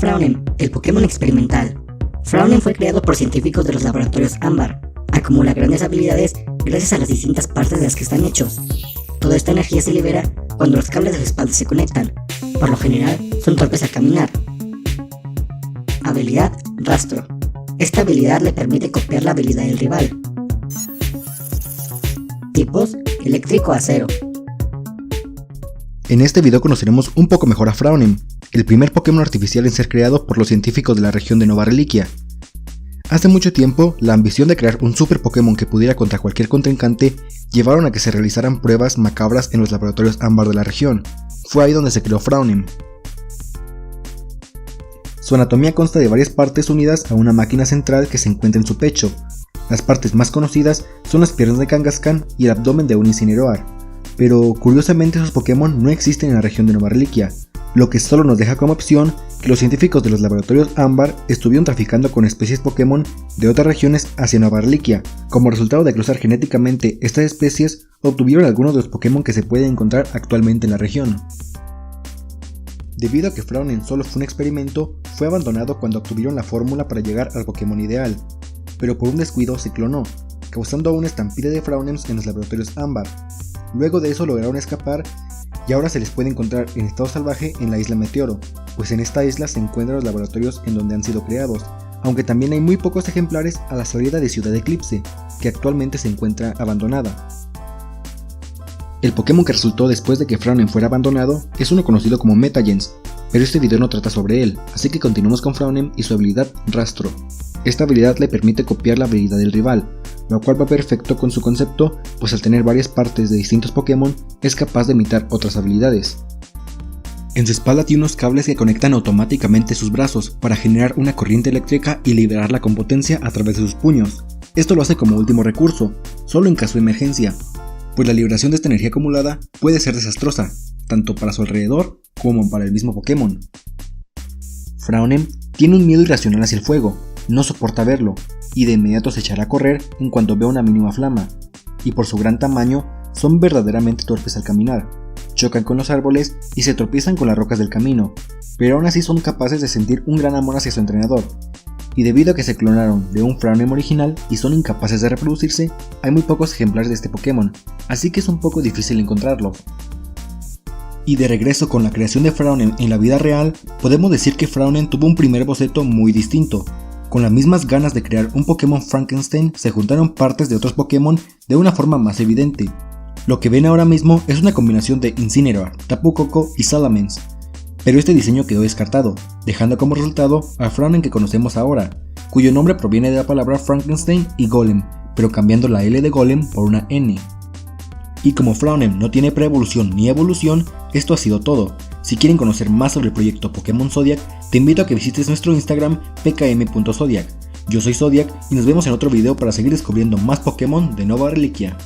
Fraunem, el Pokémon experimental. Fraunem fue creado por científicos de los laboratorios Ámbar. Acumula grandes habilidades gracias a las distintas partes de las que están hechos. Toda esta energía se libera cuando los cables de la espalda se conectan. Por lo general, son torpes al caminar. Habilidad Rastro. Esta habilidad le permite copiar la habilidad del rival. Tipos: eléctrico, acero. En este video conoceremos un poco mejor a Fraunem, el primer Pokémon artificial en ser creado por los científicos de la región de Nova Reliquia. Hace mucho tiempo, la ambición de crear un super Pokémon que pudiera contra cualquier contrincante llevaron a que se realizaran pruebas macabras en los laboratorios Ámbar de la región. Fue ahí donde se creó Fraunem. Su anatomía consta de varias partes unidas a una máquina central que se encuentra en su pecho. Las partes más conocidas son las piernas de Kangaskhan y el abdomen de un Incineroar, pero curiosamente esos Pokémon no existen en la región de Nova Reliquia, lo que solo nos deja como opción que los científicos de los laboratorios Ámbar estuvieron traficando con especies Pokémon de otras regiones hacia Nova Reliquia. Como resultado de cruzar genéticamente estas especies, obtuvieron algunos de los Pokémon que se pueden encontrar actualmente en la región. Debido a que Fraunem solo fue un experimento, fue abandonado cuando obtuvieron la fórmula para llegar al Pokémon ideal, pero por un descuido se clonó, causando una estampida de Fraunems en los laboratorios Ámbar. Luego de eso lograron escapar y ahora se les puede encontrar en estado salvaje en la isla Meteoro, pues en esta isla se encuentran los laboratorios en donde han sido creados, aunque también hay muy pocos ejemplares a la salida de Ciudad Eclipse, que actualmente se encuentra abandonada. El Pokémon que resultó después de que Fraunem fuera abandonado es uno conocido como Metagens, pero este video no trata sobre él, así que continuamos con Fraunem y su habilidad Rastro. Esta habilidad le permite copiar la habilidad del rival, lo cual va perfecto con su concepto, pues al tener varias partes de distintos Pokémon es capaz de imitar otras habilidades. En su espalda tiene unos cables que conectan automáticamente sus brazos para generar una corriente eléctrica y liberarla con potencia a través de sus puños. Esto lo hace como último recurso, solo en caso de emergencia, pues la liberación de esta energía acumulada puede ser desastrosa, tanto para su alrededor como para el mismo Pokémon. Fraunem tiene un miedo irracional hacia el fuego, no soporta verlo, y de inmediato se echará a correr en cuanto vea una mínima flama, y por su gran tamaño son verdaderamente torpes al caminar, chocan con los árboles y se tropiezan con las rocas del camino, pero aún así son capaces de sentir un gran amor hacia su entrenador. Y debido a que se clonaron de un Fraunem original y son incapaces de reproducirse, hay muy pocos ejemplares de este Pokémon, así que es un poco difícil encontrarlo. Y de regreso con la creación de Fraunem en la vida real, podemos decir que Fraunem tuvo un primer boceto muy distinto. Con las mismas ganas de crear un Pokémon Frankenstein, se juntaron partes de otros Pokémon de una forma más evidente. Lo que ven ahora mismo es una combinación de Incineroar, Tapu Koko y Salamence. Pero este diseño quedó descartado, dejando como resultado a Fraunem que conocemos ahora, cuyo nombre proviene de la palabra Frankenstein y Golem, pero cambiando la L de Golem por una N. Y como Fraunem no tiene preevolución ni evolución, esto ha sido todo. Si quieren conocer más sobre el proyecto Pokémon Zodiac, te invito a que visites nuestro Instagram pkm.zodiac. Yo soy Zodiac y nos vemos en otro video para seguir descubriendo más Pokémon de Nova Reliquia.